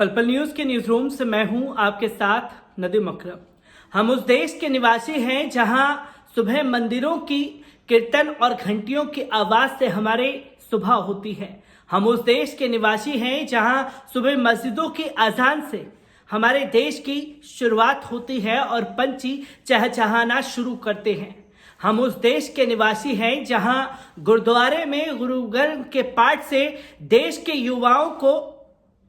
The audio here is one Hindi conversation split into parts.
पल पल न्यूज के न्यूज रूम से मैं हूं आपके साथ नदीम अकरम। हम उस देश के निवासी हैं जहां सुबह मंदिरों की कीर्तन और घंटियों की आवाज से हमारे सुबह होती है। हम उस देश के निवासी हैं जहां सुबह मस्जिदों की अजान से हमारे देश की शुरुआत होती है और पंछी चहचहाना शुरू करते हैं। हम उस देश के निवासी हैं जहां गुरुद्वारे में गुरु ग्रंथ के पाठ से देश के युवाओं को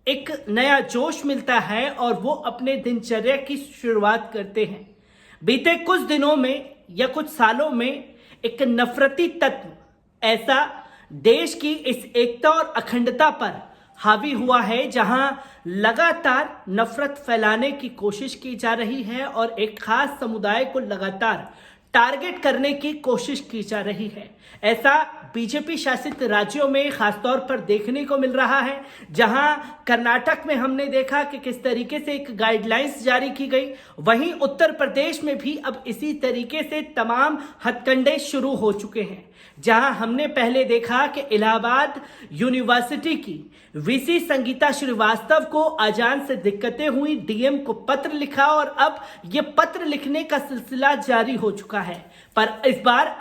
एक नया जोश मिलता है और वो अपने दिनचर्या की शुरुआत करते हैं। बीते कुछ दिनों में या कुछ सालों में एक नफरती तत्व ऐसा देश की इस एकता और अखंडता पर हावी हुआ है जहां लगातार नफरत फैलाने की कोशिश की जा रही है और एक खास समुदाय को लगातार टारगेट करने की कोशिश की जा रही है। ऐसा बीजेपी शासित राज्यों में खासतौर पर देखने को मिल रहा है, जहां कर्नाटक में हमने देखा कि किस तरीके से एक गाइडलाइंस जारी की गई, वहीं उत्तर प्रदेश में भी अब इसी तरीके से तमाम हथकंडे शुरू हो चुके हैं। जहां हमने पहले देखा कि इलाहाबाद यूनिवर्सिटी की वीसी संगीता श्रीवास्तव को अजान से दिक्कतें हुई, डीएम को पत्र लिखा और अब यह पत्र लिखने का सिलसिला जारी हो चुका है। पर इस बार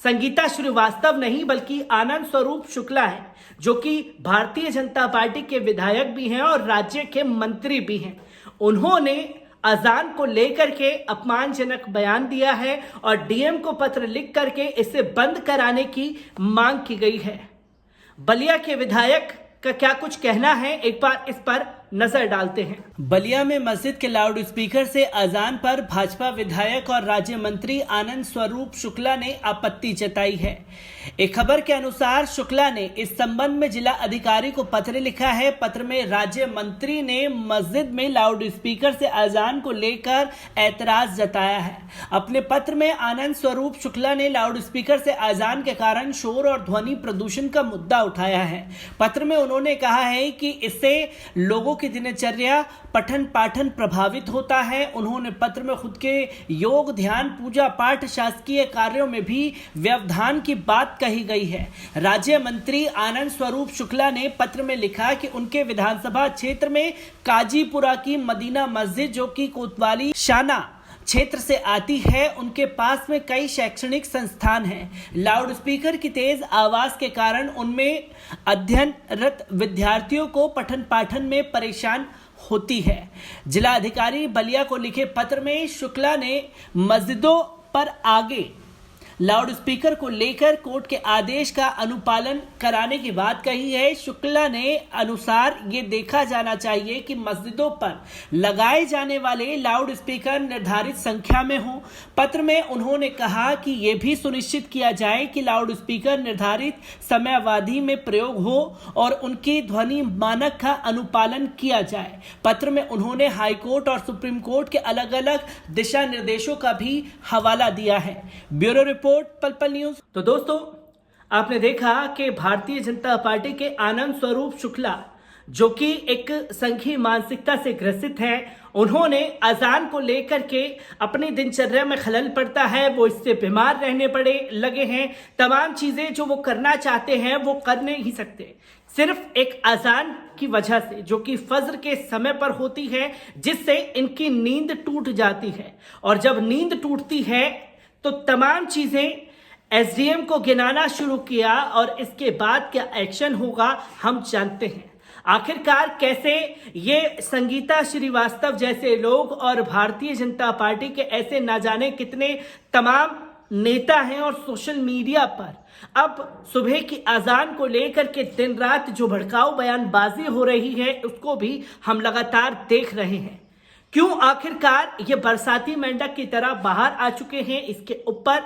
संगीता श्रीवास्तव नहीं बल्कि आनंद स्वरूप शुक्ला है, जो कि भारतीय जनता पार्टी के विधायक भी हैं और राज्य के मंत्री भी हैं। उन्होंने अजान को लेकर के अपमानजनक बयान दिया है और डीएम को पत्र लिख करके इसे बंद कराने की मांग की गई है। बलिया के विधायक का क्या कुछ कहना है, एक बार इस पर नजर डालते हैं। बलिया में मस्जिद के लाउड स्पीकर से अजान पर भाजपा विधायक और राज्य मंत्री आनंद स्वरूप शुक्ला ने आपत्ति जताई है। एक खबर के अनुसार शुक्ला ने इस संबंध में जिला अधिकारी को पत्र लिखा है। पत्र में राज्य मंत्री ने मस्जिद में लाउड स्पीकर से अजान को लेकर ऐतराज जताया है। अपने पत्र में आनंद स्वरूप शुक्ला ने लाउड स्पीकर से अजान के कारण शोर और ध्वनि प्रदूषण का मुद्दा उठाया है। पत्र में उन्होंने कहा है कि इससे लोगों की दिनचर्या पठन पाठन प्रभावित होता है। उन्होंने पत्र में खुद के योग, ध्यान, पूजा पाठ, शासकीय कार्यों में भी व्यवधान की बात कही गई है। राज्य मंत्री आनंद स्वरूप शुक्ला ने पत्र में लिखा कि उनके विधानसभा क्षेत्र में काजीपुरा की मदीना मस्जिद, जो कि कोतवाली शाना क्षेत्र से आती है, उनके पास में कई शैक्षणिक संस्थान हैं। लाउड स्पीकर की तेज आवाज के कारण उनमें अध्ययनरत विद्यार्थियों को पठन पाठन में परेशान होती है। जिला अधिकारी बलिया को लिखे पत्र में शुक्ला ने मस्जिदों पर आगे लाउड स्पीकर को लेकर कोर्ट के आदेश का अनुपालन कराने की बात कही है। शुक्ला ने अनुसार ये देखा जाना चाहिए कि मस्जिदों पर लगाए जाने वाले लाउड स्पीकर निर्धारित संख्या में हो। पत्र में उन्होंने कहा कि यह भी सुनिश्चित किया जाए कि लाउड स्पीकर निर्धारित समयावधि में प्रयोग हो और उनकी ध्वनि मानक का अनुपालन किया जाए। पत्र में उन्होंने हाईकोर्ट और सुप्रीम कोर्ट के अलग अलग दिशा निर्देशों का भी हवाला दिया है। ब्यूरो रिपोर्ट, पल पल न्यूज। तो दोस्तों, आपने देखा कि भारतीय जनता पार्टी के आनंद स्वरूप शुक्ला, जो कि एक संघीय मानसिकता से ग्रसित है, उन्होंने अजान को लेकर के अपनी दिनचर्या में खलल पड़ता है, वो इससे बीमार रहने पड़े लगे हैं। तमाम चीजें जो वो करना चाहते हैं वो कर नहीं सकते, सिर्फ एक अजान की वजह से, जो कि फज्र के समय पर होती है, जिससे इनकी नींद टूट जाती है। और जब नींद टूटती है तो तमाम चीजें एसडीएम को गिनाना शुरू किया और इसके बाद क्या एक्शन होगा हम जानते हैं। आखिरकार कैसे ये संगीता श्रीवास्तव जैसे लोग और भारतीय जनता पार्टी के ऐसे ना जाने कितने तमाम नेता हैं और सोशल मीडिया पर अब सुबह की अजान को लेकर के दिन रात जो भड़काऊ बयानबाजी हो रही है, उसको भी हम लगातार देख रहे हैं। क्यों आखिरकार ये बरसाती मेंढक की तरह बाहर आ चुके हैं, इसके ऊपर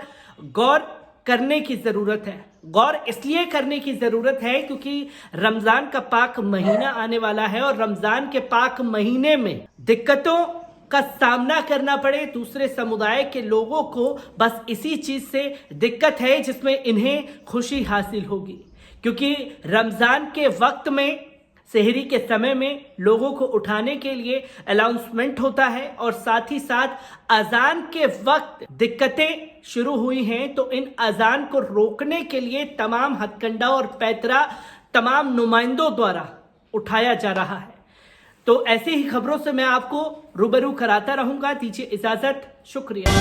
गौर करने की जरूरत है। गौर इसलिए करने की जरूरत है क्योंकि रमजान का पाक महीना आने वाला है और रमजान के पाक महीने में दिक्कतों का सामना करना पड़े दूसरे समुदाय के लोगों को, बस इसी चीज से दिक्कत है जिसमें इन्हें खुशी हासिल होगी। क्योंकि रमजान के वक्त में सेहरी के समय में लोगों को उठाने के लिए अनाउंसमेंट होता है और साथ ही साथ अजान के वक्त दिक्कतें शुरू हुई हैं, तो इन अजान को रोकने के लिए तमाम हथकंडा और पैतरा तमाम नुमाइंदों द्वारा उठाया जा रहा है। तो ऐसी ही खबरों से मैं आपको रूबरू कराता रहूंगा। दीजिए इजाजत, शुक्रिया।